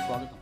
స్వాగతం.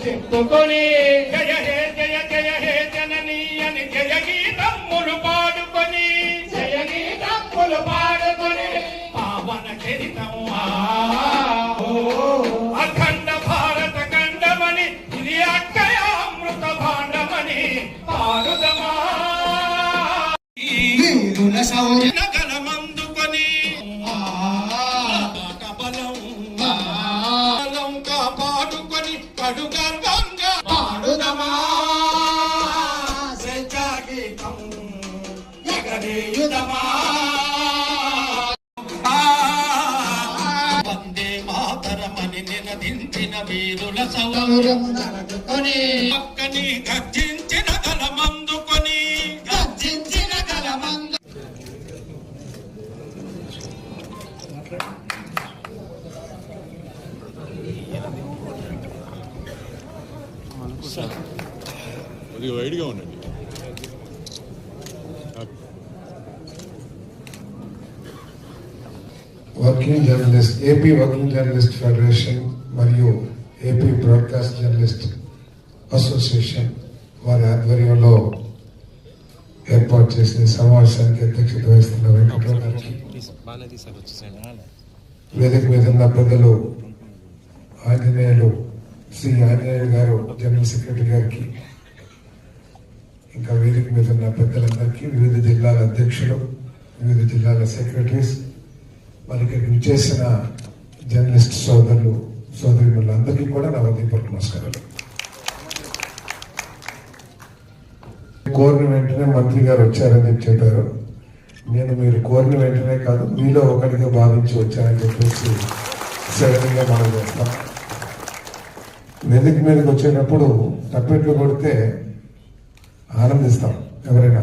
చెప్పుకొని జయ హే జననీ అని జయ గీతమ్ములు పాడుకొని పావన చరితం అఖండ భారత ఖండమని ఇది అక్షయామృత భాండమని పాడుదమా గలమందుకొని బలం కాపాడుకొని కడుగా వందే మాతరమని నినదించిన వీరుల సౌరమునరుకొని పక్కని గర్జించిన గలమందుకొని కొద్దిగా వైడ్గా ఉండండి. Working journalist AP working journalist federation మరియు ఏపీ బ్రాడ్కాస్ట్ జర్నలిస్ట్ అసోసియేషన్ వారి ఆధ్వర్యంలో ఏర్పాటు చేసిన సమావేశానికి అధ్యక్షత వహిస్తున్న వెంకటరావు గారికి, వేదిక మీద ఉన్న పెద్దలు ఆంజనేయులు శ్రీ ఆంజనేయులు గారు జనరల్ సెక్రటరీ గారికి, ఇంకా వేదిక మీద ఉన్న పెద్దలందరికీ, వివిధ జిల్లాల అధ్యక్షులు, వివిధ జిల్లాల సెక్రటరీస్, మరి ఇక్కడికి విచ్చేసిన జర్నలిస్ట్ సోదరులు సోదరులందరికీ కూడా నా హృదయపూర్వక నమస్కారాలు. కోరిన వెంటనే మంత్రి గారు వచ్చారని చెప్పారు. నేను మీరు కోరిన వెంటనే కాదు, మీలో ఒకటిగా భావించి వచ్చానని చెప్పేసి సడన్గా మనం చేస్తాం. వేదిక మీదకి వచ్చేటప్పుడు తప్పెట్లు కొడితే ఆనందిస్తాం ఎవరైనా,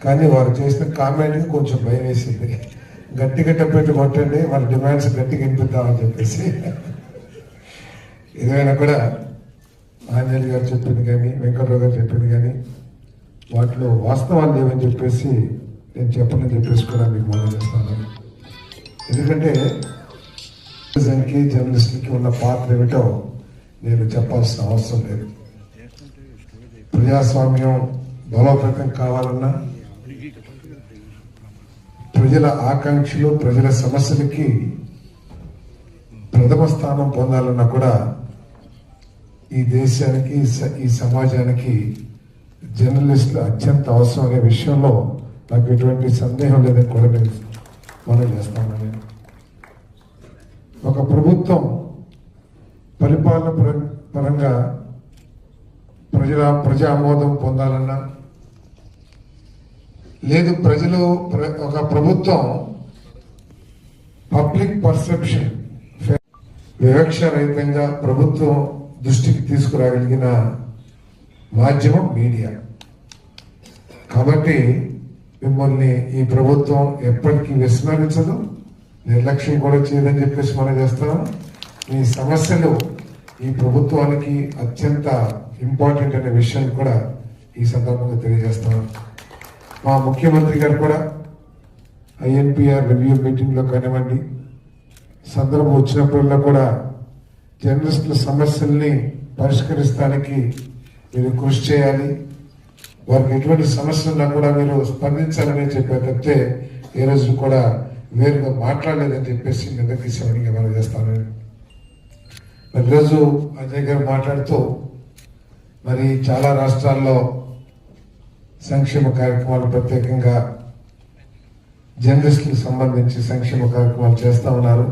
కానీ వారు చేసిన కామెంట్కి కొంచెం భయం వేసింది. గట్టిగా టప్పెట్లు కొట్టండి, వాళ్ళ డిమాండ్స్ గట్టిగా వినిపిద్దామని చెప్పేసి. ఏదైనా కూడా ఆంజనేయులు గారు చెప్పింది కానీ, వెంకటరావు గారు చెప్పింది కానీ వాటిలో వాస్తవాలు లేవని చెప్పేసి నేను చెప్పనని చెప్పేసి కూడా మీకు మనం చేస్తాను. ఎందుకంటే జర్నలిస్టులకి ఉన్న పాత్ర ఏమిటో నేను చెప్పాల్సిన అవసరం లేదు. ప్రజాస్వామ్యం బలోపేతం కావాలన్నా, ప్రజల ఆకాంక్షలు, ప్రజల సమస్యలకి ప్రథమ స్థానం పొందాలన్నా కూడా ఈ దేశానికి, ఈ సమాజానికి జర్నలిస్టులు అత్యంత అవసరం అనే విషయంలో నాకు ఎటువంటి సందేహం లేదని కూడా నేను మనం చేస్తాను. ఒక ప్రభుత్వం పరిపాలన పరంగా ప్రజా ఆమోదం పొందాలన్నా, లేదు ప్రజలు ఒక ప్రభుత్వం పబ్లిక్ పర్సెప్షన్ వివక్ష రహితంగా ప్రభుత్వం దృష్టికి తీసుకురాగలిగిన మాధ్యమం మీడియా. కాబట్టి మిమ్మల్ని ఈ ప్రభుత్వం ఎప్పటికీ విస్మరించదు, నిర్లక్ష్యం కూడా చేయదని చెప్పేసి మనం చేస్తాం. మీ సమస్యలు ఈ ప్రభుత్వానికి అత్యంత ఇంపార్టెంట్ అనే విషయాన్ని కూడా ఈ సందర్భంగా తెలియజేస్తాం. మా ముఖ్యమంత్రి గారు కూడా INPR రివ్యూ మీటింగ్లో కానివ్వండి, సందర్భం వచ్చినప్పుడల్లా కూడా జర్నలిస్టుల సమస్యల్ని పరిష్కరిస్తానికి మీరు కృషి చేయాలి, వారికి ఎటువంటి సమస్యలు ఉన్నా కూడా మీరు స్పందించాలని చెప్పారు తప్పితే ఏ రోజు కూడా వేరుగా మాట్లాడలేదని చెప్పేసి నిర్ణయించామని మనం చేస్తాను. మరి ఈరోజు అజయ్ గారు మాట్లాడుతూ మరి చాలా రాష్ట్రాల్లో సంక్షేమ కార్యక్రమాలు, ప్రత్యేకంగా జర్నలిస్టులకు సంబంధించి సంక్షేమ కార్యక్రమాలు చేస్తా ఉన్నారు,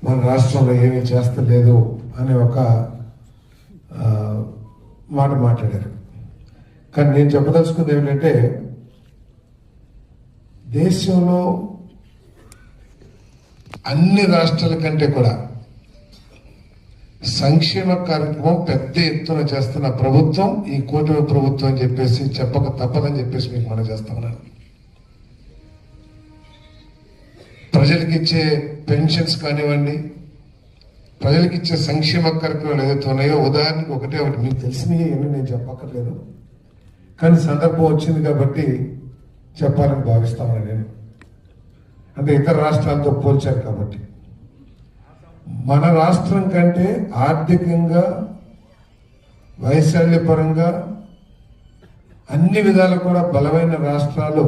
మన రాష్ట్రంలో ఏమీ చేస్తలేదు అనే ఒక మాట మాట్లాడారు. కానీ నేను చెప్పదలుచుకుంది ఏమిటంటే, దేశంలో అన్ని రాష్ట్రాల కంటే కూడా సంక్షేమ కార్యక్రమం పెద్ద ఎత్తున చేస్తున్న ప్రభుత్వం ఈ కూటమి ప్రభుత్వం అని చెప్పేసి చెప్పక తప్పదని చెప్పేసి మీకు మనం చేస్తా ఉన్నాను. ప్రజలకు ఇచ్చే పెన్షన్స్ కానివ్వండి, ప్రజలకు ఇచ్చే సంక్షేమ కార్యక్రమాలు ఏదైతే ఉన్నాయో, ఉదాహరణకి ఒకటి మీకు తెలిసినవి ఏమీ నేను చెప్పక్కర్లేదు, కానీ సందర్భం వచ్చింది కాబట్టి చెప్పాలని భావిస్తామని నేను. అంటే ఇతర రాష్ట్రాలతో పోల్చారు కాబట్టి. మన రాష్ట్రం కంటే ఆర్థికంగా, వైశాల్యపరంగా అన్ని విధాలు కూడా బలమైన రాష్ట్రాలు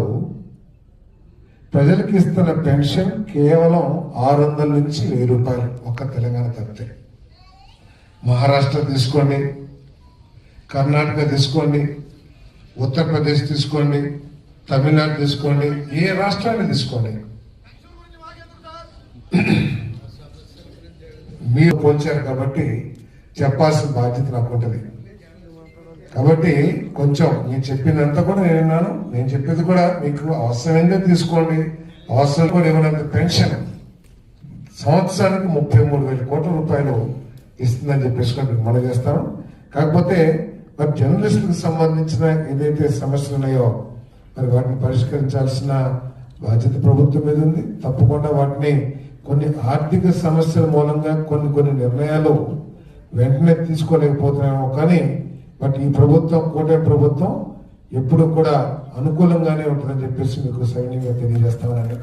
ప్రజలకు ఇస్తున్న పెన్షన్ కేవలం 600 నుంచి 1000 రూపాయలు, ఒక్క తెలంగాణ తప్పితే. మహారాష్ట్ర తీసుకోండి, కర్ణాటక తీసుకోండి, ఉత్తరప్రదేశ్ తీసుకోండి, తమిళనాడు తీసుకోండి, ఏ రాష్ట్రాన్ని తీసుకోండి, మీరు పోల్చారు కాబట్టి చెప్పాల్సిన బాధ్యత నాకు ఉంటుంది. కాబట్టి కొంచెం మీరు చెప్పినంత కూడా నేను విన్నాను. నేను చెప్పేది కూడా మీకు అవసరమైందే తీసుకోండి, అవసరం కూడా ఇవ్వనంత పెన్షన్ సంవత్సరానికి 33,000 కోట్ల రూపాయలు ఇస్తుందని చెప్పేసి మీకు మనం చేస్తాను. కాకపోతే మరి జర్నలిస్టులకు సంబంధించిన ఏదైతే సమస్యలు ఉన్నాయో మరి వాటిని పరిష్కరించాల్సిన బాధ్యత ప్రభుత్వం మీద ఉంది. తప్పకుండా వాటిని కొన్ని ఆర్థిక సమస్యల మూలంగా కొన్ని నిర్ణయాలు వెంటనే తీసుకోలేకపోతున్నామో, కానీ బట్ ఈ ప్రభుత్వం, కూటమి ప్రభుత్వం ఎప్పుడు కూడా అనుకూలంగానే ఉంటుందని చెప్పేసి మీకు సైన్యంగా తెలియజేస్తామని.